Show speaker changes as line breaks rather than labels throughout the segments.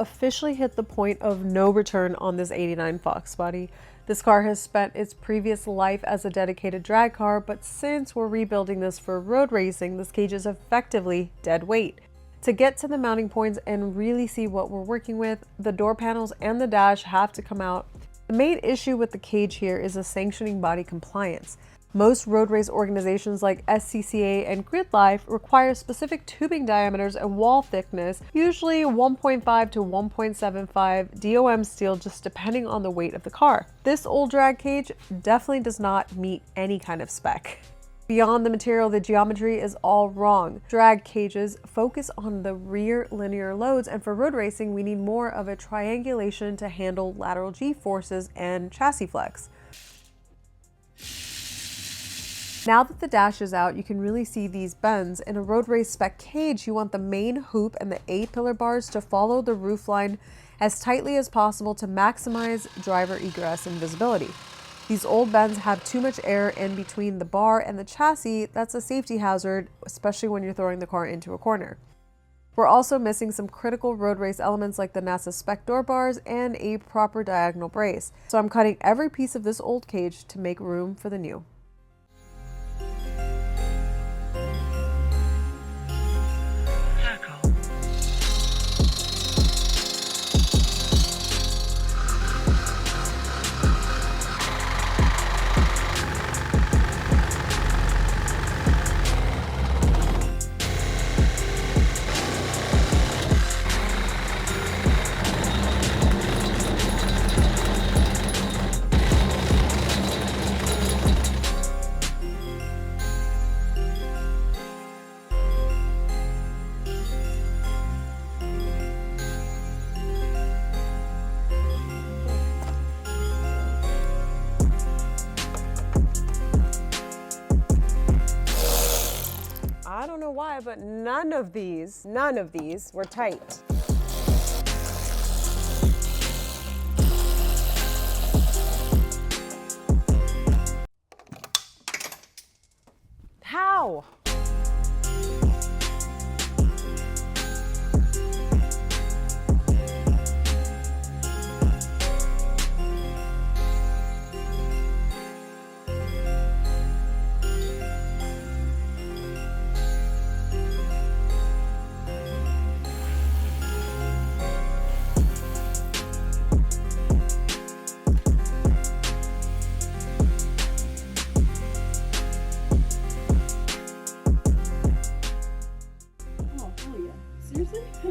officially hit the point of no return on this 89 Fox body. This car has spent its previous life as a dedicated drag car, but since we're rebuilding this for road racing, this cage is effectively dead weight. To get to the mounting points and really see what we're working with, the door panels and the dash have to come out. The main issue with the cage here is the sanctioning body compliance. Most road race organizations like SCCA and GridLife require specific tubing diameters and wall thickness, usually 1.5 to 1.75 DOM steel, just depending on the weight of the car. This old drag cage definitely does not meet any kind of spec. Beyond the material, the geometry is all wrong. Drag cages focus on the rear linear loads, and for road racing, we need more of a triangulation to handle lateral G-forces and chassis flex. Now that the dash is out, you can really see these bends. In a road race spec cage, you want the main hoop and the A-pillar bars to follow the roofline as tightly as possible to maximize driver egress and visibility. These old bends have too much air in between the bar and the chassis. That's a safety hazard, especially when you're throwing the car into a corner. We're also missing some critical road race elements like the NASA spec door bars and a proper diagonal brace. So I'm cutting every piece of this old cage to make room for the new. I don't know why, but none of these were tight. How?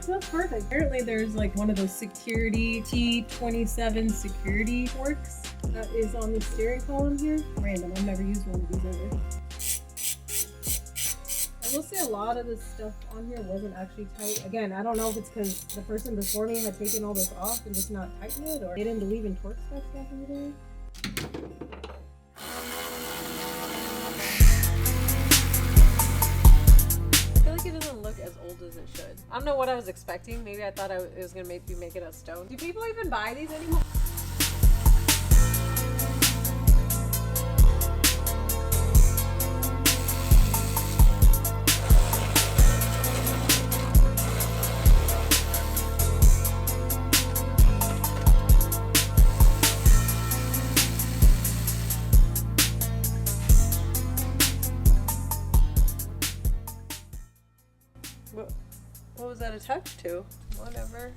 That's perfect. Apparently there's like one of those security T27 security forks that is on the steering column here. Random, I've never used one of these ever. I will say a lot of the stuff on here wasn't actually tight. Again, I don't know if it's because the person before me had taken all this off and just not tightened it, or they didn't believe in torque specs back in the day. It doesn't look as old as it should. I don't know what I was expecting. Maybe I thought it was gonna make it out of stone. Do people even buy these anymore? What was that attached to? Whatever.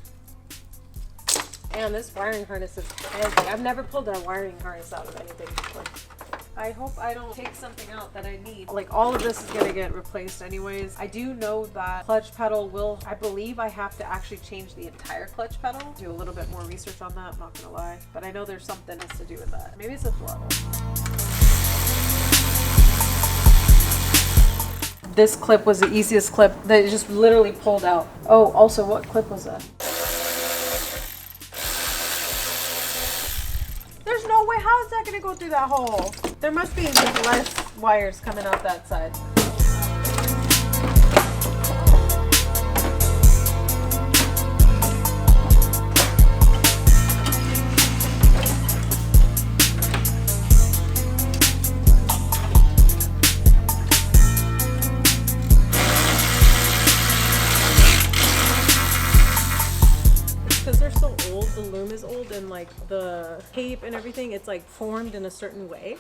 And this wiring harness is heavy. I've never pulled a wiring harness out of anything before. I hope I don't take something out that I need. Like, all of this is gonna get replaced anyways. I do know that clutch pedal will, I believe I have to actually change the entire clutch pedal. Do a little bit more research on that, I'm not gonna lie. But I know there's something has to do with that. Maybe it's a throttle. This clip was the easiest clip that it just literally pulled out. Oh, also, what clip was that? There's no way, how is that gonna go through that hole? There must be just less wires coming out that side. is old and like the tape and everything, it's like formed in a certain way.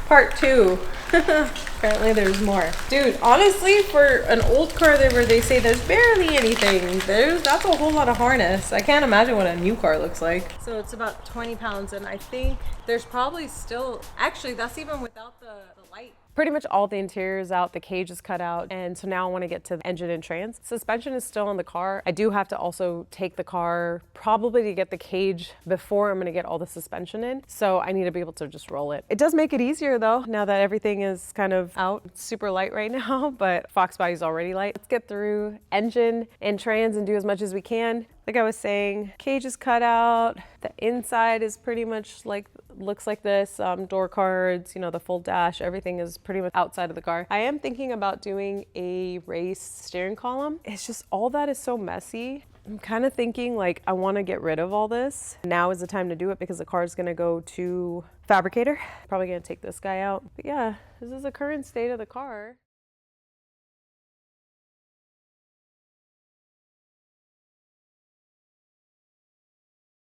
Part 2. Apparently there's more. Dude, honestly, for an old car where they say there's barely anything, that's a whole lot of harness. I can't imagine what a new car looks like. So it's about 20 pounds, and I think there's probably still, actually that's even without the light. Pretty much all the interior is out, the cage is cut out, and so now I want to get to the engine and trans. Suspension is still in the car. I do have to also take the car probably to get the cage before I'm going to get all the suspension in, so I need to be able to just roll it. It does make it easier though, now that everything is kind of out. It's super light right now, but fox body's already light. Let's get through engine and trans and do as much as we can. Like I was saying, cage is cut out. The inside is pretty much like, looks like this. Door cards, you know, the full dash, everything is pretty much outside of the car. I am thinking about doing a race steering column. It's just all that is so messy. I'm kind of thinking like I want to get rid of all this. Now is the time to do it because the car is going to go to fabricator. Probably going to take this guy out. But yeah, this is the current state of the car.